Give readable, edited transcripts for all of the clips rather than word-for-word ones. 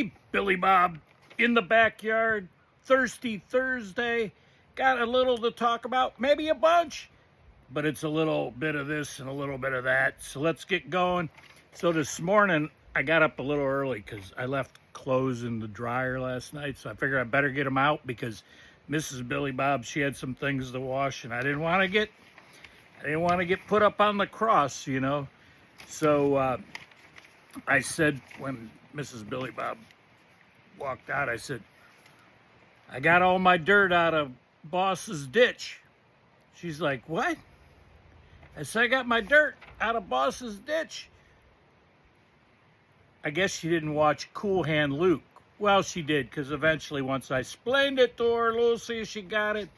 me, Billy Bob, in the backyard. Thirsty Thursday. Got a little to talk about, maybe a bunch, but it's a little bit of this and a little bit of that. So let's get going. So this morning, I got up a little early because I left clothes in the dryer last night. So I figured I better get them out because Mrs. Billy Bob, she had some things to wash, and I didn't want to get put up on the cross, you know. So I said, when Mrs. Billy Bob walked out, I said, I got all my dirt out of Boss's ditch. She's like, what? I said, I got my dirt out of Boss's ditch. I guess she didn't watch Cool Hand Luke. Well, she did, because eventually once I explained it to her, Lucy, she got it.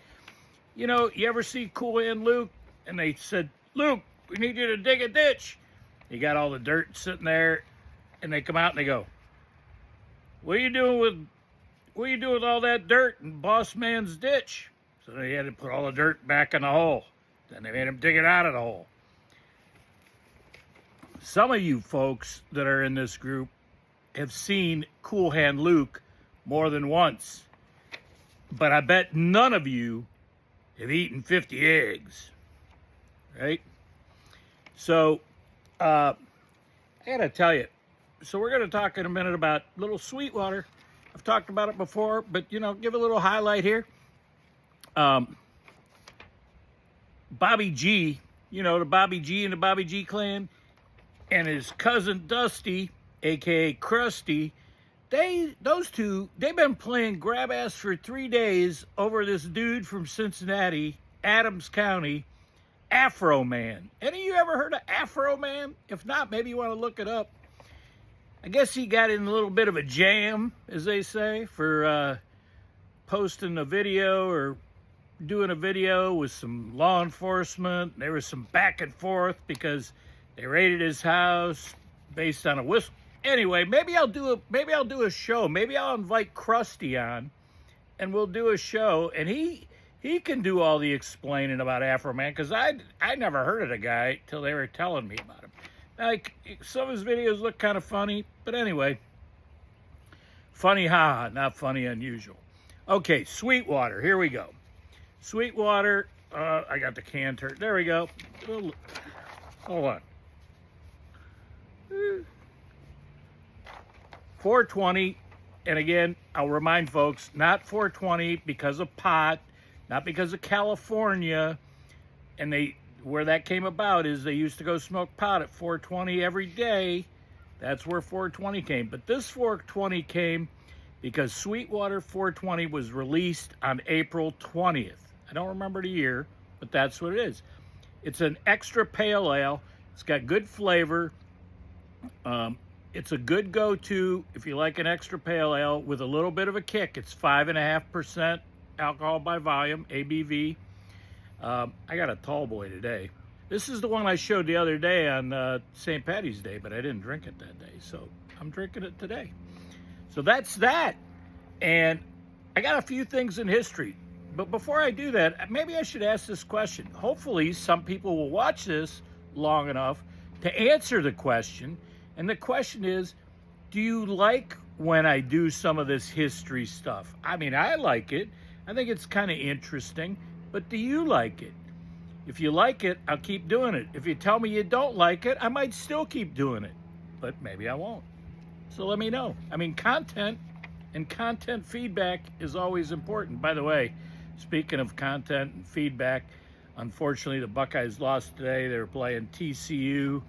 You know, you ever see Cool Hand Luke? And they said, Luke, we need you to dig a ditch. You got all the dirt sitting there, and they come out and they go, what are you doing with all that dirt in Boss Man's ditch? So they had to put all the dirt back in the hole. Then they made him dig it out of the hole. Some of you folks that are in this group have seen Cool Hand Luke more than once. But I bet none of you have eaten 50 eggs. Right? So, I gotta tell you. So we're gonna talk in a minute about Little Sweetwater. I've talked about it before, but, you know, give a little highlight here. Bobby G, you know, the Bobby G and the Bobby G clan, and his cousin Dusty, a.k.a. Krusty, those two, they've been playing grab ass for 3 days over this dude from Cincinnati, Adams County, Afro Man. Any of you ever heard of Afro Man? If not, maybe you want to look it up. I guess he got in a little bit of a jam, as they say, for posting a video or doing a video with some law enforcement. There was some back and forth because they raided his house based on a whistle. Anyway, maybe I'll do a show. Maybe I'll invite Krusty on, and we'll do a show. And he can do all the explaining about Afro Man, because I never heard of the guy till they were telling me about him. Like, some of his videos look kind of funny, but anyway, funny haha, not funny unusual. Okay, Sweetwater, here we go. Sweetwater, I got the can turned. There we go. Hold on. 420, and again, I'll remind folks, not 420 because of pot, not because of California, and where that came about is they used to go smoke pot at 420 every day. That's where 420 came. But this 420 came because Sweetwater 420 was released on April 20th. I don't remember the year, but that's what it is. It's an extra pale ale. It's got good flavor. It's a good go-to if you like an extra pale ale with a little bit of a kick. It's 5.5% alcohol by volume, ABV. I got a tall boy today. This is the one I showed the other day on St. Patty's Day, but I didn't drink it that day, so I'm drinking it today. So that's that. And I got a few things in history. But before I do that, maybe I should ask this question. Hopefully some people will watch this long enough to answer the question. And the question is, do you like when I do some of this history stuff? I mean, I like it. I think it's kind of interesting. But do you like it? If you like it, I'll keep doing it. If you tell me you don't like it, I might still keep doing it. But maybe I won't. So let me know. I mean, content and content feedback is always important. By the way, speaking of content and feedback, unfortunately, the Buckeyes lost today. They were playing TCU.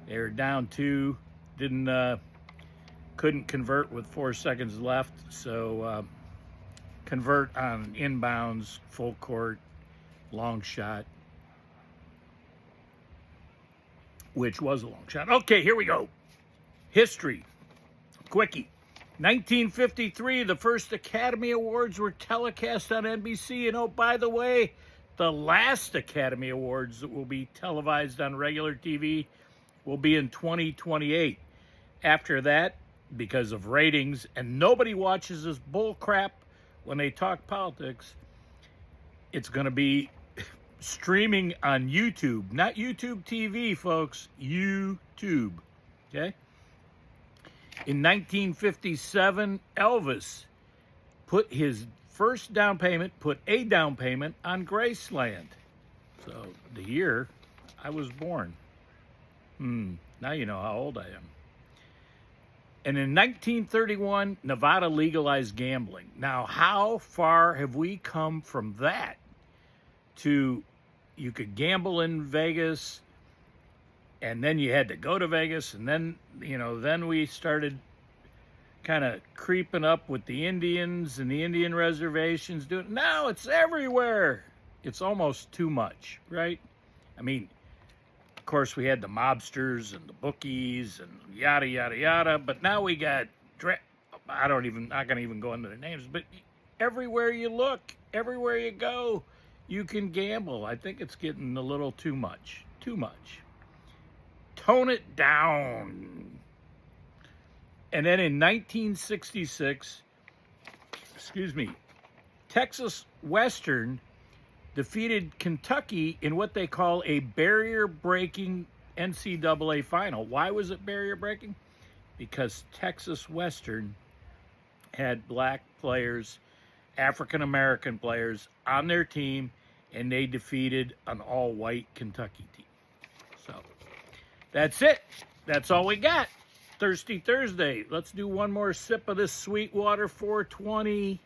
They were down 2. Couldn't convert with 4 seconds left. So convert on inbounds, full court, long shot, which was a long shot. Okay, here we go. History. Quickie. 1953, the first Academy Awards were telecast on NBC. And oh, by the way, the last Academy Awards that will be televised on regular TV will be in 2028. After that, because of ratings, and nobody watches this bull crap when they talk politics, it's going to be streaming on YouTube. Not YouTube TV, folks. YouTube. Okay? In 1957, Elvis put his first down payment, put a down payment on Graceland. So the year I was born. Now you know how old I am. And in 1931, Nevada legalized gambling. Now, how far have we come from that to you could gamble in Vegas, and then you had to go to Vegas, and then, then we started kind of creeping up with the Indians and the Indian reservations. Now it's everywhere. It's almost too much, right? I mean, of course, we had the mobsters and the bookies and yada, yada, yada. But now we got, not going to even go into their names, but everywhere you look, everywhere you go, you can gamble. I think it's getting a little too much. Too much. Tone it down. And then in 1966, Texas Western defeated Kentucky in what they call a barrier-breaking NCAA final. Why was it barrier-breaking? Because Texas Western had black players, African-American players on their team, and they defeated an all-white Kentucky team. So that's it. That's all we got. Thirsty Thursday. Let's do one more sip of this Sweetwater 420.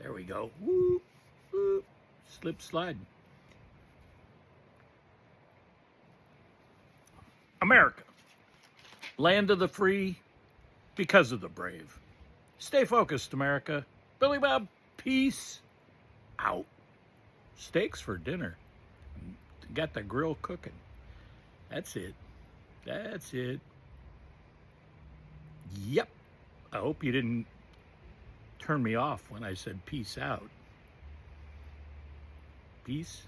There we go. Woo, woo. Slip slide. America, land of the free, because of the brave. Stay focused, America. Billy Bob, peace out. Steaks for dinner. Got the grill cooking. That's it. That's it. Yep. I hope you didn't turn me off when I said peace out. Peace